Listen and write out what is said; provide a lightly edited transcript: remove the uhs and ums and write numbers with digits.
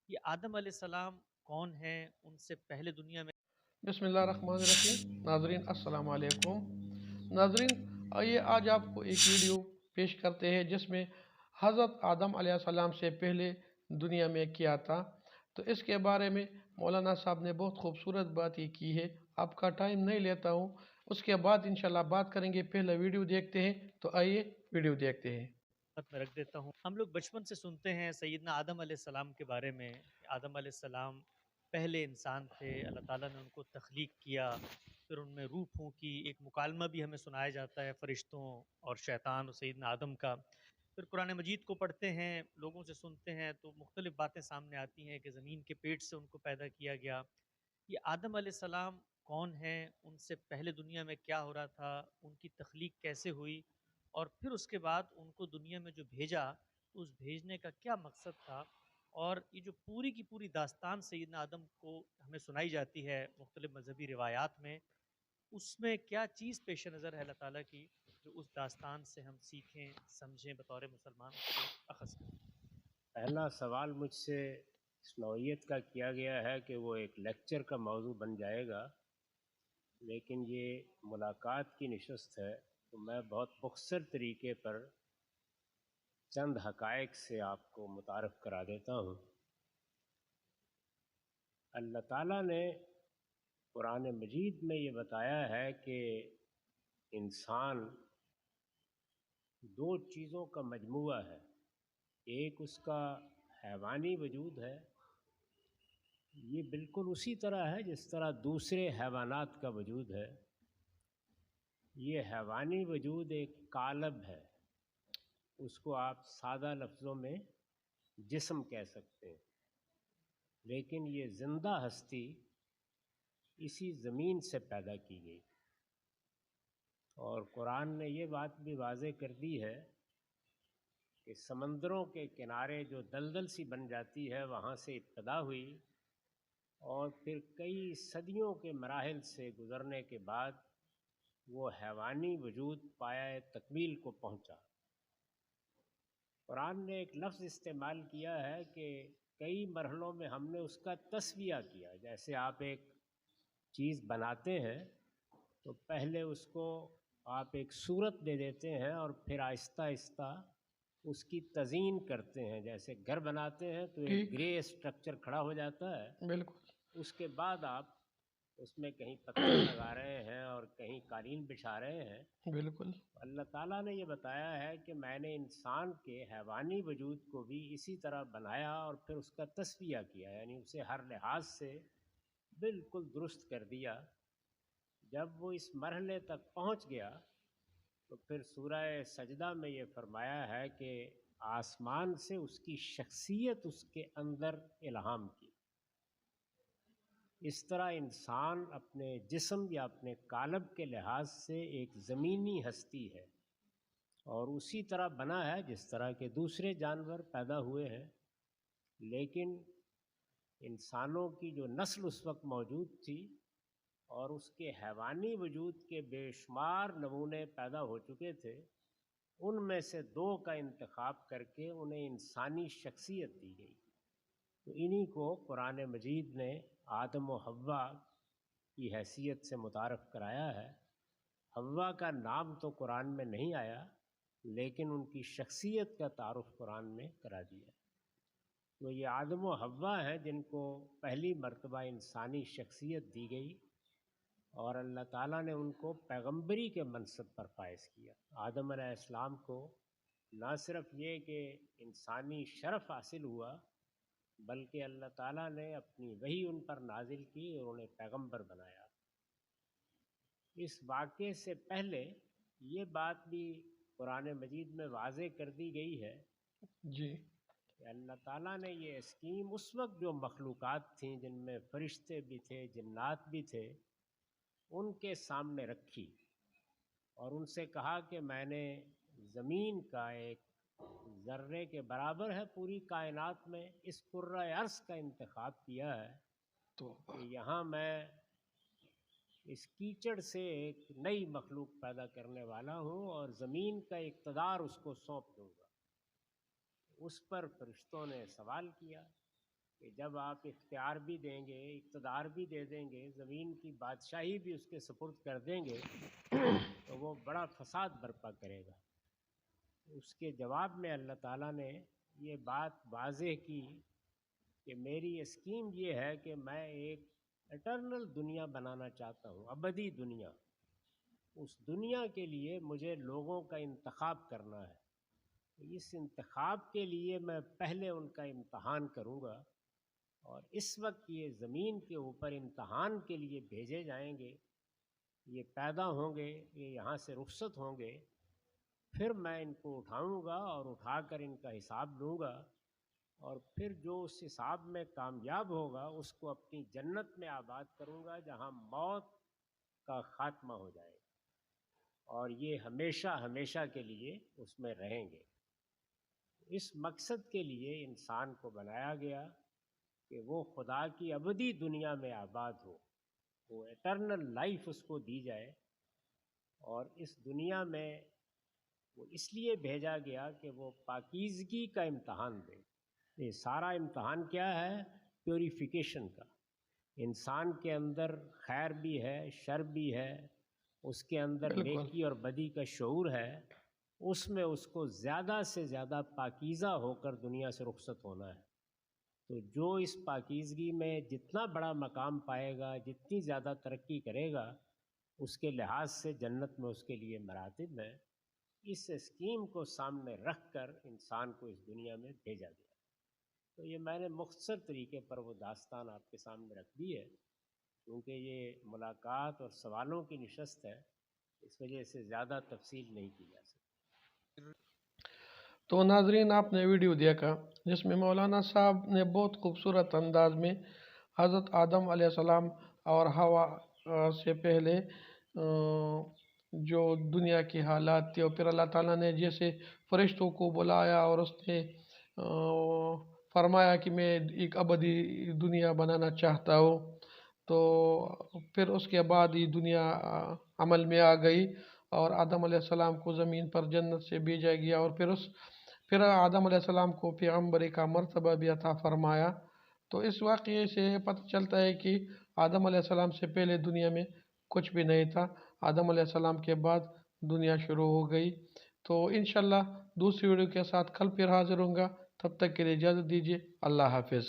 یہ آدم علیہ السلام کون ہیں؟ ان سے پہلے دنیا میں بسم اللہ الرحمن الرحیم ناظرین السلام علیکم ناظرین آئیے آج آپ کو ایک ویڈیو پیش کرتے ہیں جس میں حضرت آدم علیہ السلام سے پہلے دنیا میں کیا تھا۔ تو اس کے بارے میں مولانا صاحب نے بہت خوبصورت بات یہ کی ہے، آپ کا ٹائم نہیں لیتا ہوں، اس کے بعد انشاءاللہ بات کریں گے۔ پہلے ویڈیو دیکھتے ہیں، تو آئیے ویڈیو دیکھتے ہیں۔ خدمت میں رکھ دیتا ہوں۔ ہم لوگ بچپن سے سنتے ہیں سیدنا آدم علیہ السلام کے بارے میں کہ آدم علیہ السلام پہلے انسان تھے، اللہ تعالیٰ نے ان کو تخلیق کیا، پھر ان میں روح پھونکی۔ ایک مکالمہ بھی ہمیں سنایا جاتا ہے فرشتوں اور شیطان اور سیدنا آدم کا۔ پھر قرآن مجید کو پڑھتے ہیں، لوگوں سے سنتے ہیں تو مختلف باتیں سامنے آتی ہیں کہ زمین کے پیٹ سے ان کو پیدا کیا گیا۔ یہ آدم علیہ السلام کون ہیں؟ ان سے پہلے دنیا میں کیا ہو رہا تھا؟ ان کی تخلیق کیسے ہوئی؟ اور پھر اس کے بعد ان کو دنیا میں جو بھیجا تو اس بھیجنے کا کیا مقصد تھا؟ اور یہ جو پوری کی پوری داستان سیدنا آدم کو ہمیں سنائی جاتی ہے مختلف مذہبی روایات میں، اس میں کیا چیز پیش نظر ہے اللہ تعالیٰ کی جو اس داستان سے ہم سیکھیں سمجھیں بطور مسلمان، اس کو اخذ کریں؟ پہلا سوال مجھ سے اس نوعیت کا کیا گیا ہے کہ وہ ایک لیکچر کا موضوع بن جائے گا، لیکن یہ ملاقات کی نشست ہے تو میں بہت مختصر طریقے پر چند حقائق سے آپ کو متعارف کرا دیتا ہوں۔ اللہ تعالیٰ نے قرآن مجید میں یہ بتایا ہے کہ انسان دو چیزوں کا مجموعہ ہے، ایک اس کا حیوانی وجود ہے، یہ بالکل اسی طرح ہے جس طرح دوسرے حیوانات کا وجود ہے۔ یہ حیوانی وجود ایک قالب ہے، اس کو آپ سادہ لفظوں میں جسم کہہ سکتے ہیں، لیکن یہ زندہ ہستی اسی زمین سے پیدا کی گئی۔ اور قرآن نے یہ بات بھی واضح کر دی ہے کہ سمندروں کے کنارے جو دلدل سی بن جاتی ہے وہاں سے ابتدا ہوئی، اور پھر کئی صدیوں کے مراحل سے گزرنے کے بعد وہ حیوانی وجود پایہ تکمیل کو پہنچا۔ قرآن نے ایک لفظ استعمال کیا ہے کہ کئی مرحلوں میں ہم نے اس کا تسویہ کیا۔ جیسے آپ ایک چیز بناتے ہیں تو پہلے اس کو آپ ایک صورت دے دیتے ہیں اور پھر آہستہ آہستہ اس کی تزئین کرتے ہیں۔ جیسے گھر بناتے ہیں تو ایک ٹھیک، گرے اسٹرکچر کھڑا ہو جاتا ہے، بالکل اس کے بعد آپ اس میں کہیں پتھر لگا رہے ہیں اور کہیں قالین بچھا رہے ہیں۔ بالکل اللہ تعالیٰ نے یہ بتایا ہے کہ میں نے انسان کے حیوانی وجود کو بھی اسی طرح بنایا اور پھر اس کا تسویہ کیا، یعنی اسے ہر لحاظ سے بالکل درست کر دیا۔ جب وہ اس مرحلے تک پہنچ گیا تو پھر سورہ سجدہ میں یہ فرمایا ہے کہ آسمان سے اس کی شخصیت اس کے اندر الہام کی۔ اس طرح انسان اپنے جسم یا اپنے قالب کے لحاظ سے ایک زمینی ہستی ہے، اور اسی طرح بنا ہے جس طرح کے دوسرے جانور پیدا ہوئے ہیں، لیکن انسانوں کی جو نسل اس وقت موجود تھی اور اس کے حیوانی وجود کے بے شمار نمونے پیدا ہو چکے تھے، ان میں سے دو کا انتخاب کر کے انہیں انسانی شخصیت دی گئی۔ تو انہی کو قرآن مجید نے آدم و حوا کی حیثیت سے متعارف کرایا ہے۔ حوا کا نام تو قرآن میں نہیں آیا، لیکن ان کی شخصیت کا تعارف قرآن نے کرا دیا۔ تو یہ آدم و حوا ہیں جن کو پہلی مرتبہ انسانی شخصیت دی گئی، اور اللہ تعالیٰ نے ان کو پیغمبری کے منصب پر فائز کیا۔ آدم علیہ السلام کو نہ صرف یہ کہ انسانی شرف حاصل ہوا، بلکہ اللہ تعالیٰ نے اپنی وحی ان پر نازل کی اور انہیں پیغمبر بنایا۔ اس واقعے سے پہلے یہ بات بھی قرآن مجید میں واضح کر دی گئی ہے جی، کہ اللہ تعالیٰ نے یہ اسکیم اس وقت جو مخلوقات تھیں جن میں فرشتے بھی تھے، جنات بھی تھے، ان کے سامنے رکھی اور ان سے کہا کہ میں نے زمین کا ایک ذرے کے برابر ہے پوری کائنات میں اس کرۂ ارض کا انتخاب کیا ہے تو کہ یہاں میں اس کیچڑ سے ایک نئی مخلوق پیدا کرنے والا ہوں اور زمین کا اقتدار اس کو سونپ دوں گا۔ اس پر فرشتوں نے سوال کیا کہ جب آپ اختیار بھی دیں گے، اقتدار بھی دے دیں گے، زمین کی بادشاہی بھی اس کے سپرد کر دیں گے تو وہ بڑا فساد برپا کرے گا۔ اس کے جواب میں اللہ تعالیٰ نے یہ بات واضح کی کہ میری اسکیم یہ ہے کہ میں ایک اٹرنل دنیا بنانا چاہتا ہوں، ابدی دنیا۔ اس دنیا کے لیے مجھے لوگوں کا انتخاب کرنا ہے۔ اس انتخاب کے لیے میں پہلے ان کا امتحان کروں گا، اور اس وقت یہ زمین کے اوپر امتحان کے لیے بھیجے جائیں گے، یہ پیدا ہوں گے، یہ یہاں سے رخصت ہوں گے، پھر میں ان کو اٹھاؤں گا اور اٹھا کر ان کا حساب لوں گا، اور پھر جو اس حساب میں کامیاب ہوگا اس کو اپنی جنت میں آباد کروں گا، جہاں موت کا خاتمہ ہو جائے گا، اور یہ ہمیشہ ہمیشہ کے لیے اس میں رہیں گے۔ اس مقصد کے لیے انسان کو بنایا گیا کہ وہ خدا کی ابدی دنیا میں آباد ہو، وہ ایٹرنل لائف اس کو دی جائے، اور اس دنیا میں وہ اس لیے بھیجا گیا کہ وہ پاکیزگی کا امتحان دے۔ یہ سارا امتحان کیا ہے؟ پیوریفیکیشن کا۔ انسان کے اندر خیر بھی ہے، شر بھی ہے، اس کے اندر بالکل نیکی اور بدی کا شعور ہے، اس میں اس کو زیادہ سے زیادہ پاکیزہ ہو کر دنیا سے رخصت ہونا ہے۔ تو جو اس پاکیزگی میں جتنا بڑا مقام پائے گا، جتنی زیادہ ترقی کرے گا، اس کے لحاظ سے جنت میں اس کے لیے مراتب ہیں۔ اس اسکیم کو سامنے رکھ کر انسان کو اس دنیا میں بھیجا گیا۔ تو یہ میں نے مختصر طریقے پر وہ داستان آپ کے سامنے رکھ دی ہے، کیونکہ یہ ملاقات اور سوالوں کی نشست ہے، اس وجہ سے زیادہ تفصیل نہیں کی جا سکتی۔ تو ناظرین، آپ نے ویڈیو دیکھا جس میں مولانا صاحب نے بہت خوبصورت انداز میں حضرت آدم علیہ السلام اور حوا سے پہلے جو دنیا کی حالات تھی، اور پھر اللہ تعالیٰ نے جیسے فرشتوں کو بلایا اور اس نے فرمایا کہ میں ایک ابدی دنیا بنانا چاہتا ہوں، تو پھر اس کے بعد یہ دنیا عمل میں آ گئی، اور آدم علیہ السلام کو زمین پر جنت سے بھیجا گیا، اور پھر آدم علیہ السلام کو پیغمبری کا مرتبہ بھی عطا فرمایا۔ تو اس واقعے سے پتہ چلتا ہے کہ آدم علیہ السلام سے پہلے دنیا میں کچھ بھی نہیں تھا، آدم علیہ السلام کے بعد دنیا شروع ہو گئی۔ تو انشاءاللہ دوسری ویڈیو کے ساتھ کل پھر حاضر ہوں گا، تب تک کے لیے اجازت دیجیے، اللہ حافظ۔